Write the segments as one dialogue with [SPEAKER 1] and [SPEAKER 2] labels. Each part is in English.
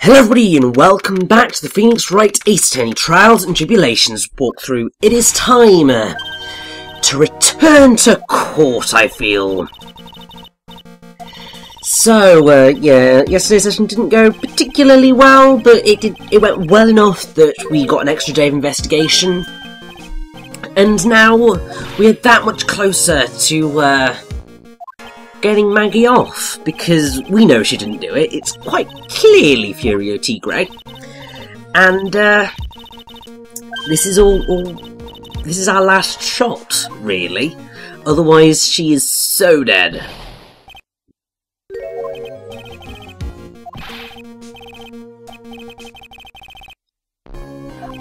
[SPEAKER 1] Hello everybody and welcome back to the Phoenix Wright Ace Attorney Trials and Tribulations walkthrough. It is time to return to court, I feel. So, yeah, yesterday's session didn't go particularly well, but it went well enough that we got an extra day of investigation. And now we're that much closer to getting Maggie off, because we know she didn't do it. It's quite clearly Furio Tigre. And this is this is our last shot, really. Otherwise she is so dead.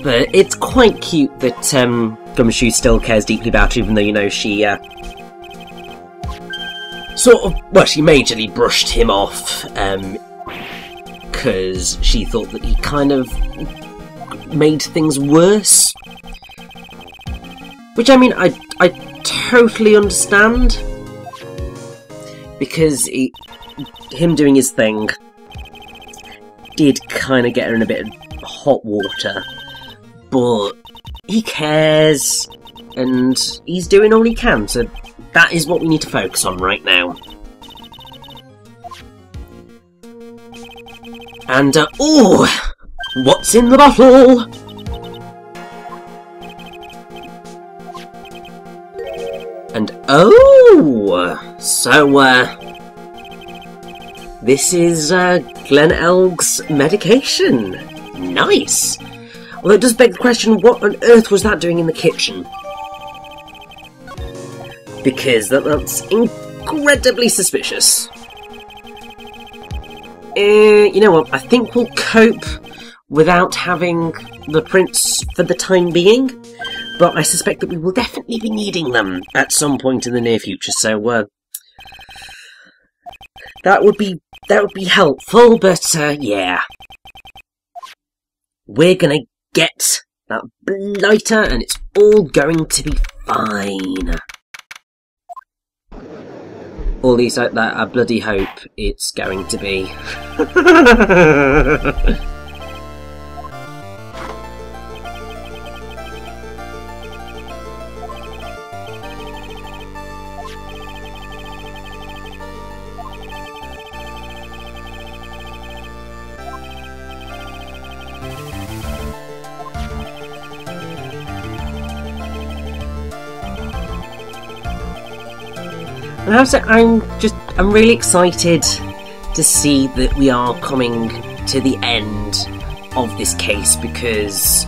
[SPEAKER 1] But it's quite cute that Gumshoe still cares deeply about her, even though, you know, she she majorly brushed him off, because she thought that he kind of made things worse. Which, I mean, I totally understand, because him doing his thing did kind of get her in a bit of hot water, but he cares, and he's doing all he can, so that is what we need to focus on right now. And, oh! What's in the bottle? And, oh! So, this is, Glen Elg's medication. Nice! Although it does beg the question, what on earth was that doing in the kitchen? Because that's incredibly suspicious. You know what, I think we'll cope without having the prints for the time being, but I suspect that we will definitely be needing them at some point in the near future, so that would be helpful, but yeah. We're gonna get that blighter and it's all going to be fine. All these, that I bloody hope it's going to be. And I have to say, I'm really excited to see that we are coming to the end of this case, because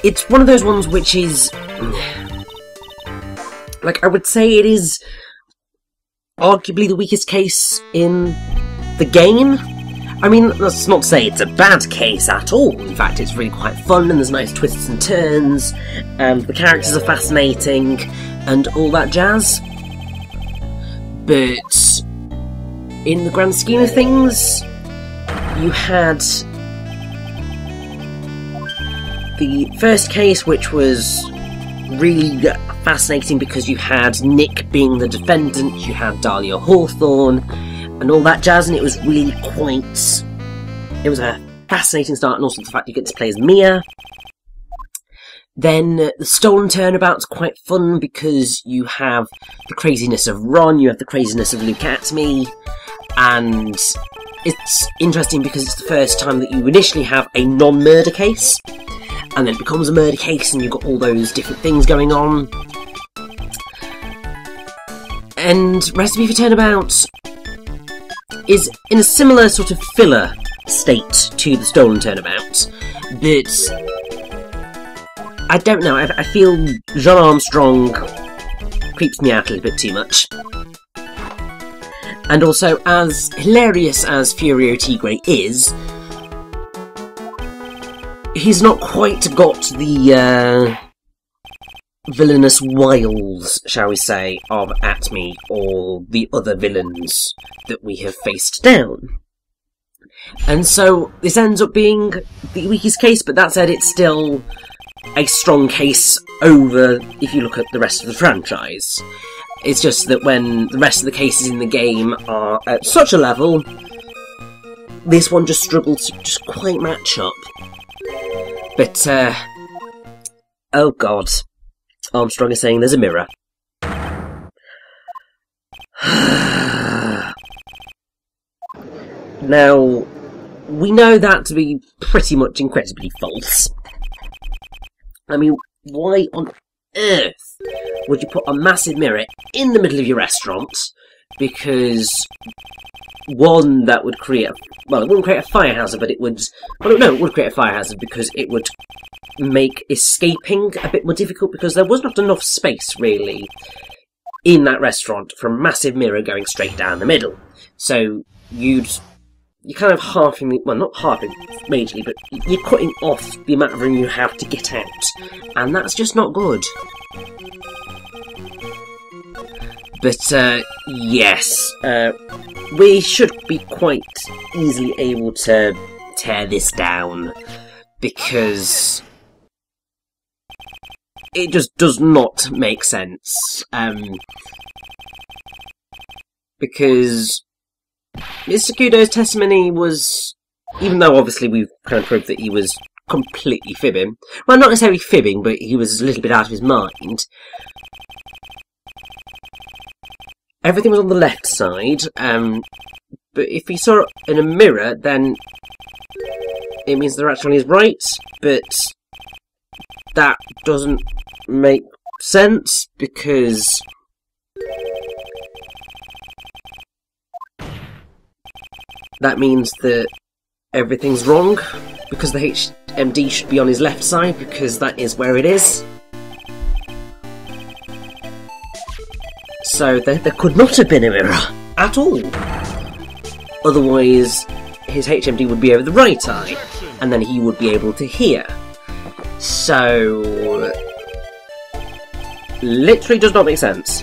[SPEAKER 1] it's one of those ones which is, like, I would say it is arguably the weakest case in the game. I mean, that's not to say it's a bad case at all. In fact, it's really quite fun, and there's nice twists and turns, and the characters are fascinating, and all that jazz. But in the grand scheme of things, you had the first case, which was really fascinating because you had Nick being the defendant, you had Dahlia Hawthorne, and all that jazz, and it was really quite... It was a fascinating start, and also the fact you get to play as Mia. Then the Stolen Turnabout's quite fun because you have the craziness of Ron, you have the craziness of Look At Me, and it's interesting because it's the first time that you initially have a non-murder case, and then it becomes a murder case, and you've got all those different things going on. And Recipe for Turnabout is in a similar sort of filler state to the Stolen Turnabout, but I don't know, I feel Jean Armstrong creeps me out a little bit too much. And also, as hilarious as Furio Tigre is, he's not quite got the villainous wiles, shall we say, of Atme or the other villains that we have faced down. And so this ends up being the weakest case, but that said, it's still a strong case over if you look at the rest of the franchise. It's just that when the rest of the cases in the game are at such a level, this one just struggles to just quite match up. But, oh god. Armstrong is saying there's a mirror. Now, we know that to be pretty much incredibly false. I mean, why on earth would you put a massive mirror in the middle of your restaurant? Because, one, that would create well, it wouldn't create a fire hazard, but it would... Well, no, it would create a fire hazard because it would make escaping a bit more difficult because there was not enough space, really, in that restaurant for a massive mirror going straight down the middle. So, you're kind of halving the... Well, not halving, majorly, but you're cutting off the amount of room you have to get out. And that's just not good. But, yes, we should be quite easily able to tear this down, because it just does not make sense. Because Mr. Kudo's testimony was, even though obviously we've kind of proved that he was completely fibbing, well, not necessarily fibbing, but he was a little bit out of his mind. Everything was on the left side, but if he saw it in a mirror, then it means they're actually on his right, but that doesn't make sense, because that means that everything's wrong, because the HMD should be on his left side, because that is where it is. So there could not have been a mirror at all. Otherwise, his HMD would be over the right eye, and then he would be able to hear. So, literally does not make sense.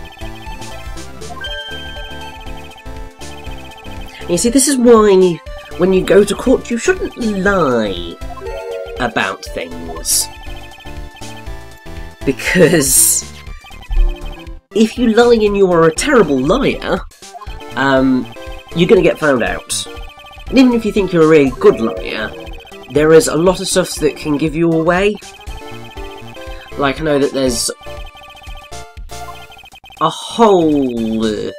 [SPEAKER 1] You see, this is why when you go to court, you shouldn't lie about things. Because if you lie and you are a terrible liar, you're going to get found out. And even if you think you're a really good liar, there is a lot of stuff that can give you away. Like, I know that there's a whole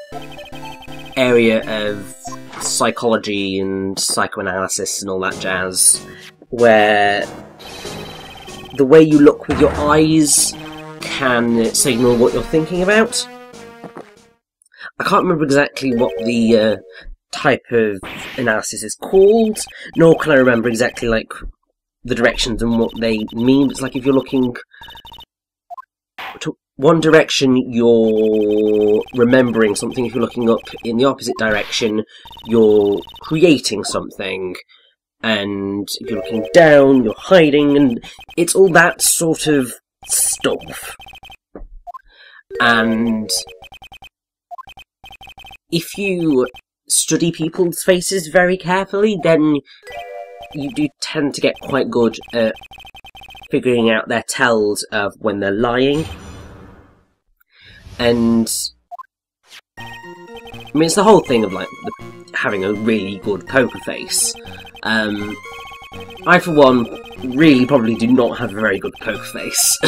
[SPEAKER 1] area of psychology and psychoanalysis and all that jazz, where the way you look with your eyes can signal what you're thinking about. I can't remember exactly what the type of analysis is called, nor can I remember exactly, like, the directions and what they mean. It's like if you're looking to one direction, you're remembering something. If you're looking up in the opposite direction, you're creating something. And if you're looking down, you're hiding, and it's all that sort of stuff. And if you study people's faces very carefully, then you do tend to get quite good at figuring out their tells of when they're lying. And I mean, it's the whole thing of, like, having a really good poker face. I, for one, really probably do not have a very good poker face.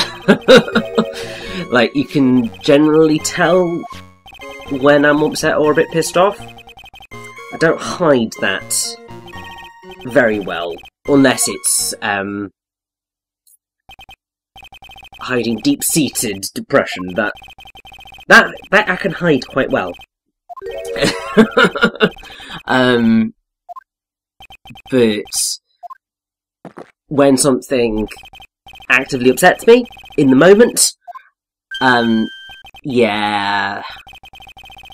[SPEAKER 1] Like, you can generally tell when I'm upset or a bit pissed off. I don't hide that very well, unless it's hiding deep-seated depression. That I can hide quite well. But when something actively upsets me in the moment, yeah,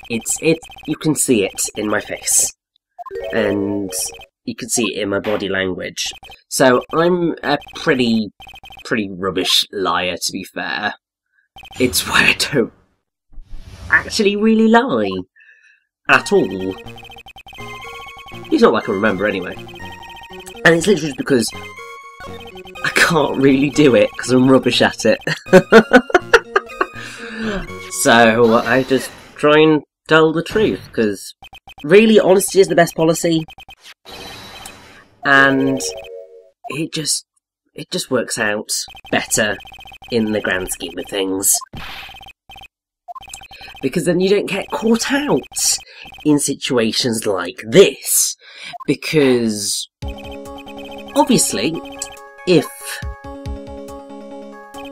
[SPEAKER 1] you can see it in my face, and you can see it in my body language. So I'm a pretty rubbish liar, to be fair. It's why I don't actually really lie at all. It's not like I remember anyway. And it's literally just because I can't really do it, because I'm rubbish at it. So I just try and tell the truth, because really honesty is the best policy, and it just works out better in the grand scheme of things. Because then you don't get caught out in situations like this. Because, obviously, if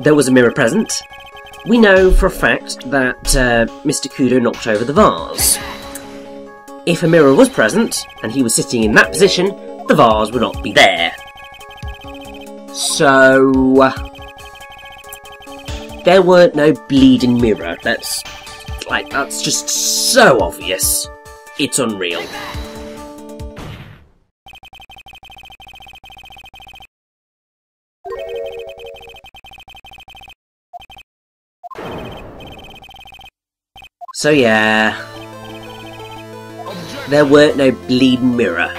[SPEAKER 1] there was a mirror present, we know for a fact that Mr. Kudo knocked over the vase. If a mirror was present, and he was sitting in that position, the vase would not be there. So, there weren't no bleeding mirror. That's just so obvious. It's unreal. So yeah, there weren't no bleeding mirror.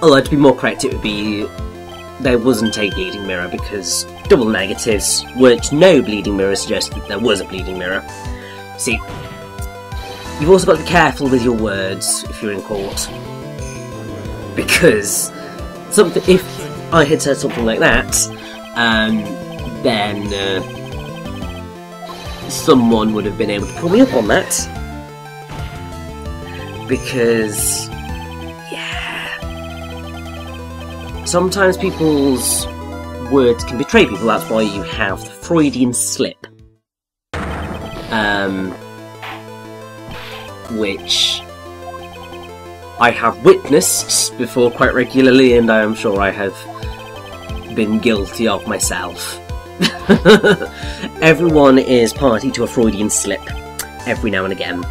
[SPEAKER 1] Although to be more correct, it would be there wasn't a bleeding mirror, because double negatives weren't no bleeding mirror suggested that there was a bleeding mirror. See, you've also got to be careful with your words if you're in court, because if I had said something like that, then someone would have been able to pull me up on that, because sometimes people's words can betray people. That's why you have the Freudian slip. Which I have witnessed before quite regularly, and I am sure I have been guilty of myself. Everyone is party to a Freudian slip every now and again.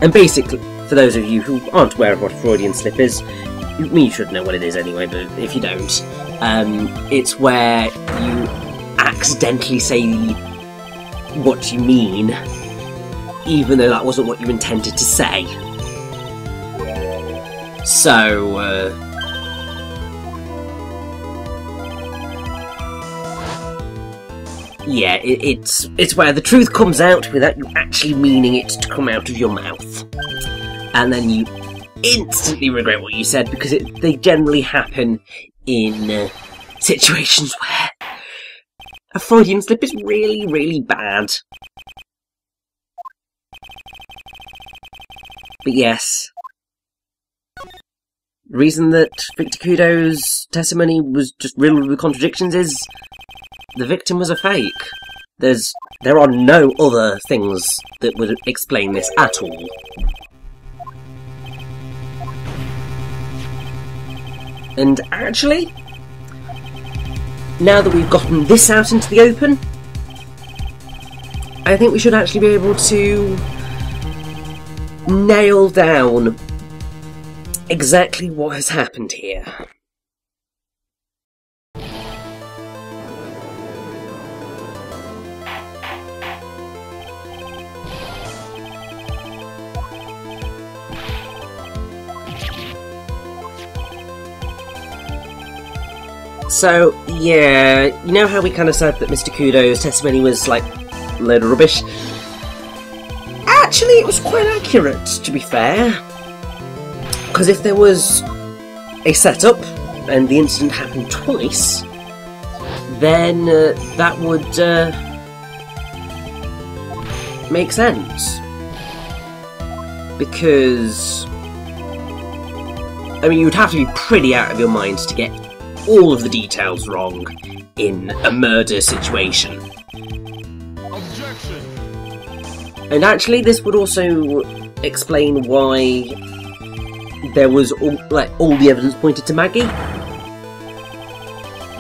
[SPEAKER 1] And basically, for those of you who aren't aware of what a Freudian slip is, you should know what it is anyway, but if you don't, it's where you accidentally say what you mean, even though that wasn't what you intended to say. So, yeah, it's where the truth comes out without you actually meaning it to come out of your mouth. And then you instantly regret what you said, because they generally happen in situations where a Freudian slip is really, really bad. But yes, the reason that Victor Kudo's testimony was just riddled with contradictions is the victim was a fake. There are no other things that would explain this at all. And actually, now that we've gotten this out into the open, I think we should actually be able to nail down exactly what has happened here. So, yeah, you know how we kind of said that Mr. Kudo's testimony was, like, a load of rubbish? Actually, it was quite accurate, to be fair. Because if there was a setup, and the incident happened twice, then that would make sense. Because, I mean, you'd have to be pretty out of your mind to get all of the details wrong in a murder situation. Objection. And actually, this would also explain why there was all the evidence pointed to Maggie.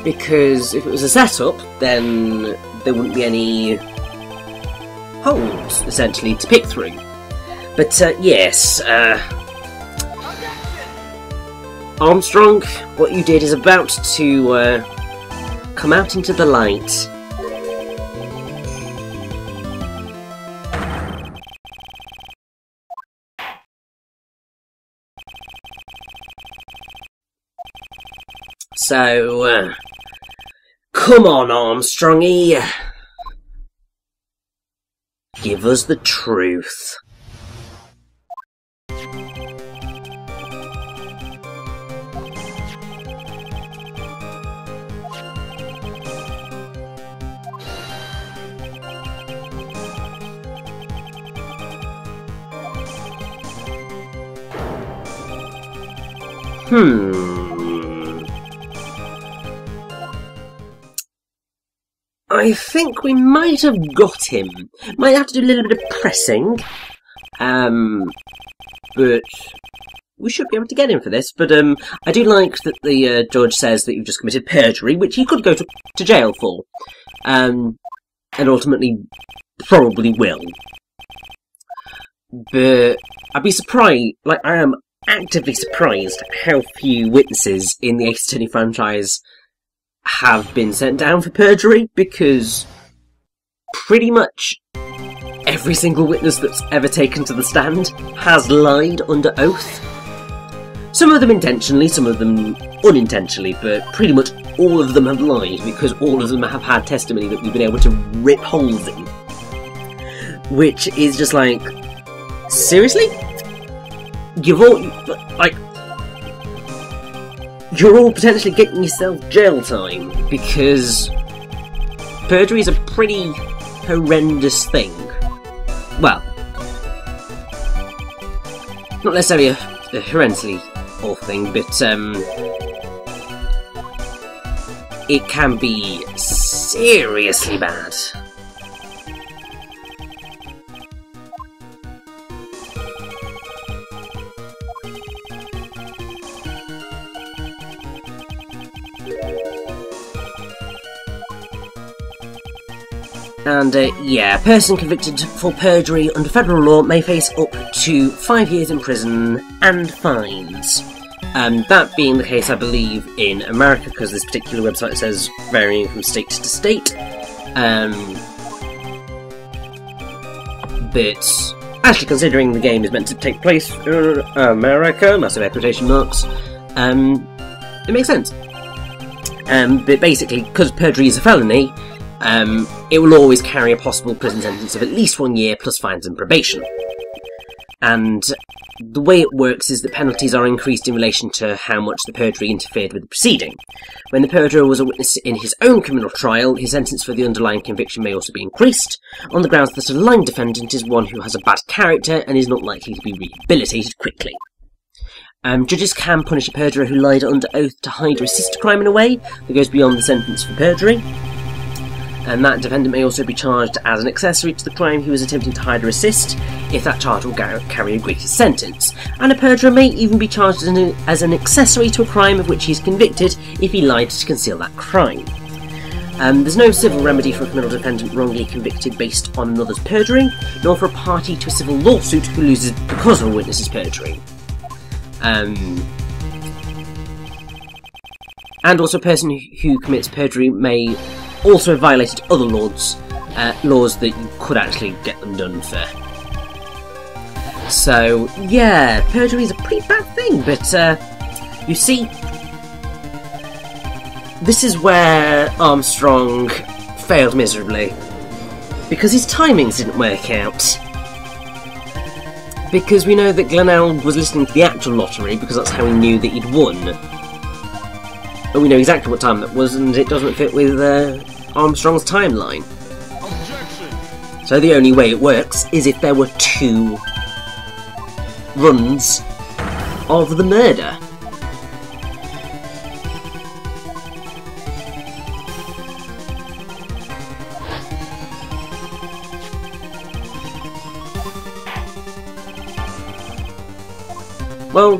[SPEAKER 1] Because if it was a setup, then there wouldn't be any holes, essentially, to pick through. But yes, Armstrong, what you did is about to come out into the light. So, Come on, Armstrongy. Give us the truth. I think we might have got him. Might have to do a little bit of pressing. But we should be able to get him for this. But I do like that the judge says that you've just committed perjury, which he could go to jail for. And ultimately probably will. But I'd be surprised, like I am actively surprised how few witnesses in the Ace Attorney franchise have been sent down for perjury, because pretty much every single witness that's ever taken to the stand has lied under oath. Some of them intentionally, some of them unintentionally, but pretty much all of them have lied, because all of them have had testimony that we've been able to rip holes in. Which is just like, seriously? You've all, like, you're all potentially getting yourself jail time, because perjury is a pretty horrendous thing. Well, not necessarily a horrendously awful thing, but it can be seriously bad. And, yeah, a person convicted for perjury under federal law may face up to 5 years in prison and fines. That being the case, I believe, in America, because this particular website says varying from state to state. But, actually, considering the game is meant to take place in America, massive quotation marks, it makes sense. But basically, because perjury is a felony, it will always carry a possible prison sentence of at least 1 year plus fines and probation. And the way it works is that penalties are increased in relation to how much the perjury interfered with the proceeding. When the perjurer was a witness in his own criminal trial, his sentence for the underlying conviction may also be increased, on the grounds that a lying defendant is one who has a bad character and is not likely to be rehabilitated quickly. Judges can punish a perjurer who lied under oath to hide or assist a crime in a way that goes beyond the sentence for perjury. And that defendant may also be charged as an accessory to the crime he was attempting to hide or assist, if that charge will carry a greater sentence. And a perjurer may even be charged as an accessory to a crime of which he is convicted if he lied to conceal that crime. There's no civil remedy for a criminal defendant wrongly convicted based on another's perjury, nor for a party to a civil lawsuit who loses because of a witness's perjury. And also a person who commits perjury may also have violated other laws that you could actually get them done for. So, yeah, perjury is a pretty bad thing, but you see, this is where Armstrong failed miserably, because his timings didn't work out. Because we know that Glenelg was listening to the actual lottery, because that's how he knew that he'd won. And we know exactly what time that was, and it doesn't fit with Armstrong's timeline. Objection. So the only way it works is if there were 2 runs of the murder. Well,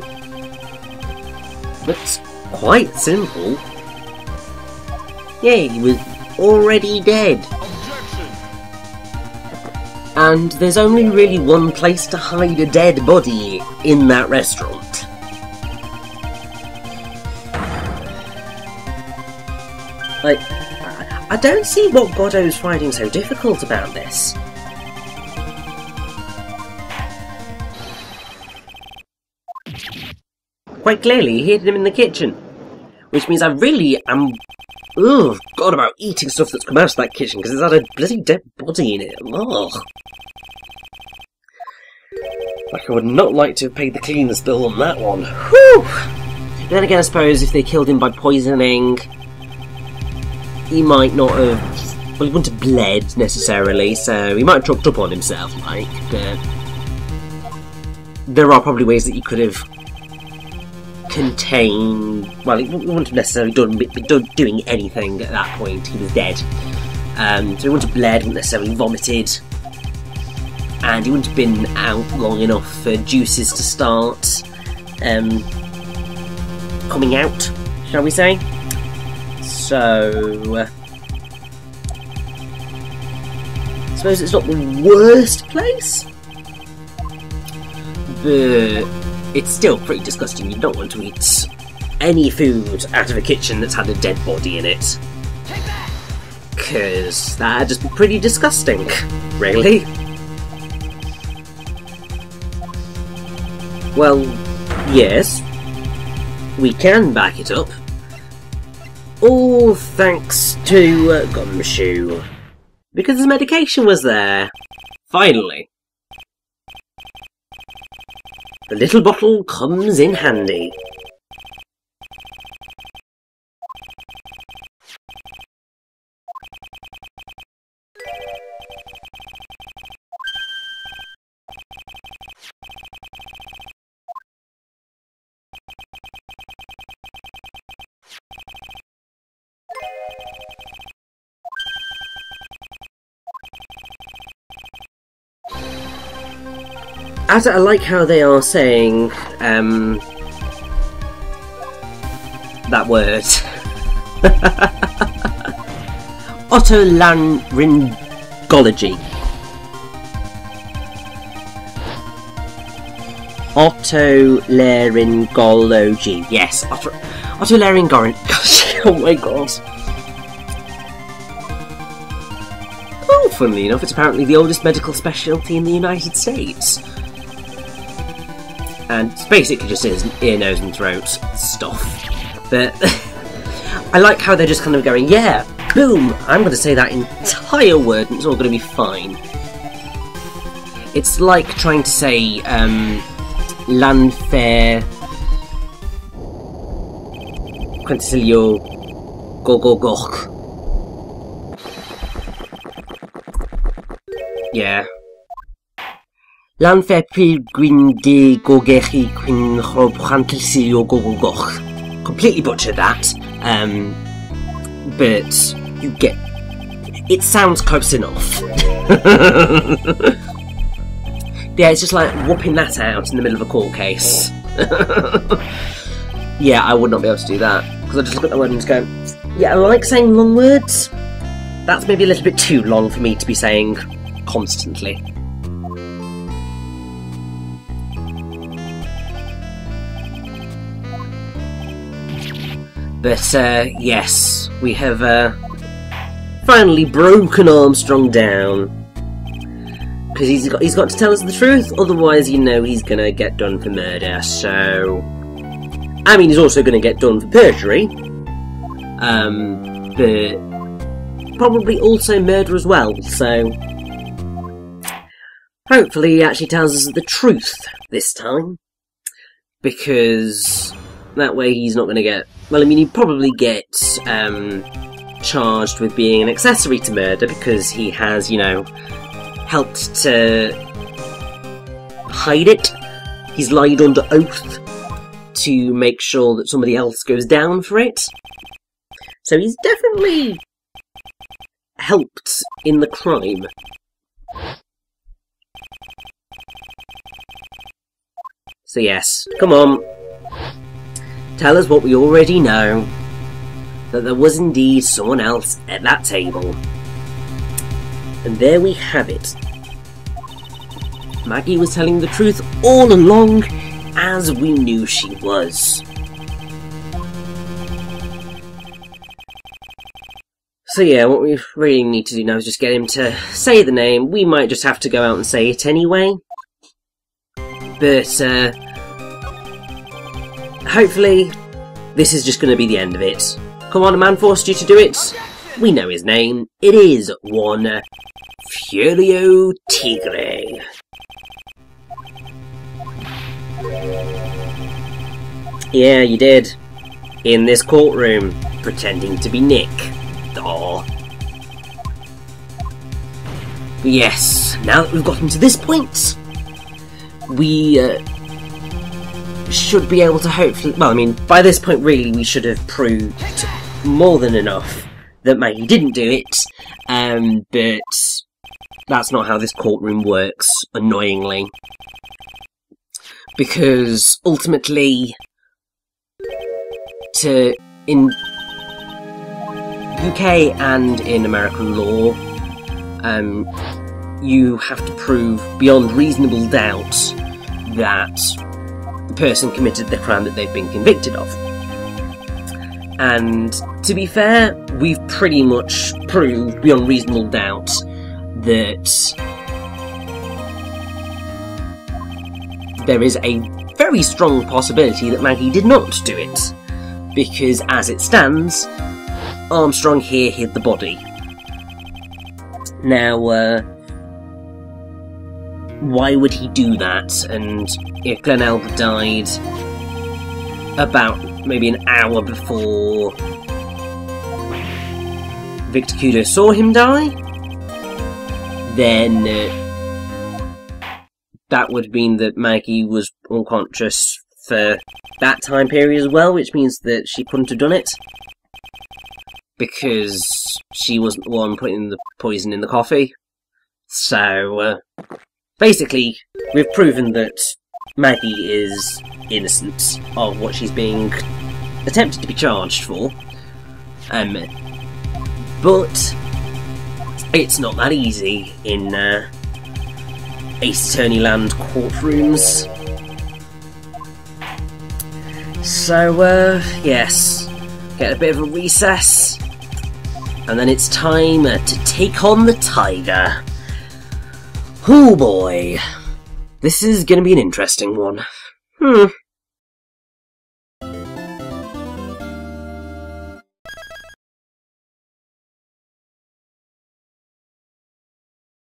[SPEAKER 1] that's quite simple. Yeah, he was already dead. Objection. And there's only really one place to hide a dead body in that restaurant. Like, I don't see what Godot's finding so difficult about this. Quite clearly, he hid him in the kitchen. Which means I really am ugh, God, about eating stuff that's come out of that kitchen because it's had a bloody dead body in it. Ugh. Like, I would not like to have paid the cleaner's bill on that one. Whew! Then again, I suppose if they killed him by poisoning, he might not have... Well, he wouldn't have bled, necessarily, so he might have choked up on himself, like, but... There are probably ways that you could have contained... Well, he wouldn't have necessarily done doing anything at that point. He was dead. So he wouldn't have bled, wouldn't necessarily vomited. And he wouldn't have been out long enough for juices to start coming out, shall we say. So... I suppose it's not the worst place, but it's still pretty disgusting. You don't want to eat any food out of a kitchen that's had a dead body in it, because that'd just be pretty disgusting, really. Well, yes, we can back it up. All thanks to Gumshoe. Because his medication was there. Finally. The little bottle comes in handy. As I like how they are saying that word. Otolaryngology. Otolaryngology. Yes, otolaryngology. Oh my god. Oh, funnily enough, it's apparently the oldest medical specialty in the United States. And it's basically just ear, nose and throat stuff. But I like how they're just kind of going, yeah, boom, I'm going to say that entire word and it's all going to be fine. It's like trying to say Lanfair Quintilio Gogogok. Yeah. Lanfair Pilgrim de Gogechi Quin Quintilio Gogogok. Completely butchered that. But you get... It sounds close enough. Yeah, it's just like whooping that out in the middle of a court case. Yeah, I would not be able to do that. Because I just look at the word and just go, yeah, I like saying long words. That's maybe a little bit too long for me to be saying constantly. But, yes, we have finally broken Armstrong down. Because he's got to tell us the truth, otherwise you know he's going to get done for murder, so... I mean, he's also going to get done for perjury. But probably also murder as well, so... Hopefully he actually tells us the truth this time. Because that way he's not going to get... Well, I mean, he'd probably get charged with being an accessory to murder because he has, you know, helped to hide it. He's lied under oath to make sure that somebody else goes down for it. So he's definitely helped in the crime. So yes, come on. Tell us what we already know, that there was indeed someone else at that table. And there we have it. Maggie was telling the truth all along, as we knew she was. So yeah, what we really need to do now is just get him to say the name. We might just have to go out and say it anyway. But, hopefully, this is just going to be the end of it. Come on, a man forced you to do it. We know his name. It is one Furio Tigre. Yeah, you did. In this courtroom, pretending to be Nick. Aww. But yes, now that we've gotten to this point, we should be able to hopefully... Well, I mean, by this point, really, we should have proved more than enough that Maggie didn't do it, but that's not how this courtroom works, annoyingly. Because, ultimately, in UK and in American law, you have to prove beyond reasonable doubt that the person committed the crime that they've been convicted of. And to be fair, we've pretty much proved beyond reasonable doubt that there is a very strong possibility that Maggie did not do it. Because as it stands, Armstrong here hid the body. Now, why would he do that? And if Glenn Elder died about maybe an hour before Victor Kudo saw him die, then that would mean that Maggie was unconscious for that time period as well, which means that she couldn't have done it. Because she wasn't the one putting the poison in the coffee. So, basically, we've proven that Maggie is innocent of what she's being attempted to be charged for. But it's not that easy in Ace Attorney Land courtrooms. So, yes, get a bit of a recess, and then it's time to take on the tiger. Oh boy, this is going to be an interesting one.